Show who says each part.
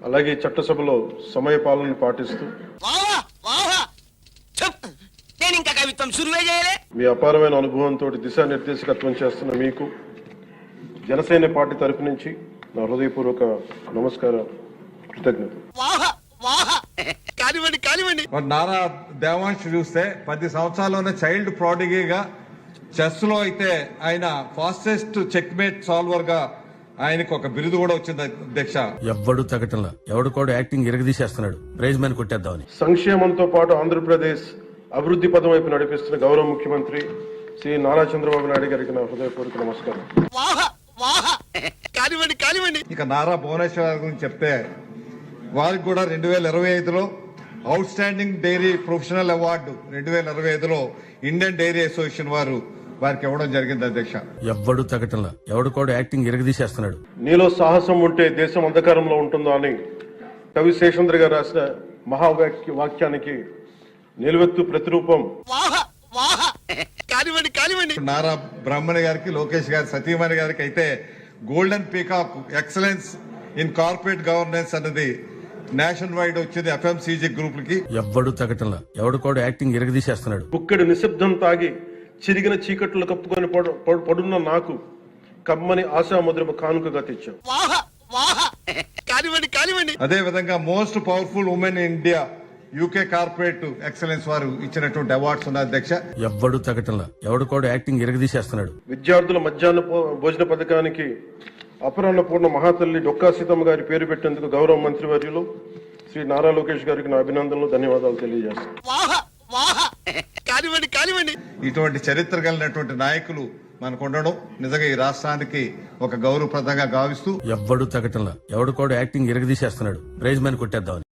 Speaker 1: అలాగే చట్టసభలో సమయ పాలన పాటిస్తూ మీ అపారమైన అనుభవంతో దిశానిర్దేశకత్వం చేస్తున్న మీకు జనసేన పార్టీ తరఫు నుంచి నా హృదయపూర్వక నమస్కారం, కృతజ్ఞత.
Speaker 2: నారా దేవాంశ్ చూస్తే 10 సంవత్సరాల్లోనే చైల్డ్ ప్రాడిగీగా, చెస్ లో అయితే ఆయన ఫాస్టెస్ట్ చెక్ మేట్ సాల్వర్ గా ఆయనకు ఒక బిరుదు కూడా వచ్చింది అధ్యక్ష.
Speaker 3: ఎవ్వడు తగ్గటంలా, ఎవడు కూడా యాక్టింగ్ ఎరగదీసేస్తున్నాడు. ప్రైజ్ మ్యాన్ కొట్టేద్దామని.
Speaker 1: సంక్షేమంతో పాటు ఆంధ్రప్రదేశ్ అభివృద్ధి పదం వైపు నడిపిస్తున్న గౌరవ ముఖ్యమంత్రి శ్రీ నారా చంద్రబాబు నాయుడు గారికి నా హృదయపూర్వక నమస్కారం.
Speaker 2: ఇక నారా భువనేశ్వర్ గురించి చెప్తే వారికి కూడా 2025లో outstanding dairy professional award 2025లో ఇండియన్ డైరీ అసోసియేషన్ వారికి ఇవ్వడం జరిగింది అధ్యక్ష.
Speaker 3: ఎవ్వడు తగ్గటంలా, ఎవడు కూడా యాక్టింగ్ ఎరగదీసేస్తున్నాడు.
Speaker 1: నీలో సాహసం ఉంటే దేశం అంధకారంలో ఉంటుందో అని కవి శేషేంద్ర గారు రాసిన వాక్యానికి నిలువెత్తు ప్రతిరూపం
Speaker 2: నారా బ్రహ్మణి గారికి, లోకేష్ గారి సతీమణి గారికి అయితే golden peacock excellence in corporate governance అన్నది నేషనల్ వైడ్ వచ్చింది FMCG గ్రూపులకి.
Speaker 3: ఎవ్వడు తగ్గటంలా, ఎవడు కూడా యాక్టింగ్ ఎరగదీసేస్తున్నాడు.
Speaker 1: బుక్కడి నిశ్శబ్దం తాగి చిరిగిన చీకట్లు కప్పుకొని పడున్న నాకు కమ్మని ఆశా మధురమ కానుకగా తెచ్చాం.
Speaker 2: అదే విధంగా most powerful women in India UK corporate excellence వారు ఇచ్చినటువంటి అవార్డ్స్ ఉన్న అధ్యక్ష.
Speaker 3: ఎవ్వడు తగ్గటంలా, ఎవడు కూడా యాక్టింగ్ ఎరగదీసేస్తున్నాడు.
Speaker 1: విద్యార్థుల మధ్యాహ్న భోజన పథకానికి అపరాహ్న పూర్ణ మహాతల్లి డొక్కా సీతమ్మ గారి పేరు పెట్టేందుకు గౌరవ మంత్రివర్యులు శ్రీ నారా లోకేష్ గారికి నా అభినందనలు, ధన్యవాదాలు తెలియజేస్తాను.
Speaker 2: ఇటువంటి చరిత్ర కలిగినటువంటి నాయకులు మనకు ఉండడం నిజంగా ఈ రాష్ట్రానికి ఒక గౌరవప్రదంగా గావిస్తూ.
Speaker 3: ఎవ్వడు తగ్గటంలా, ఎవడు కూడా యాక్టింగ్ ఎరగదీసేస్తున్నాడు. Prize man కొట్టేద్దామని.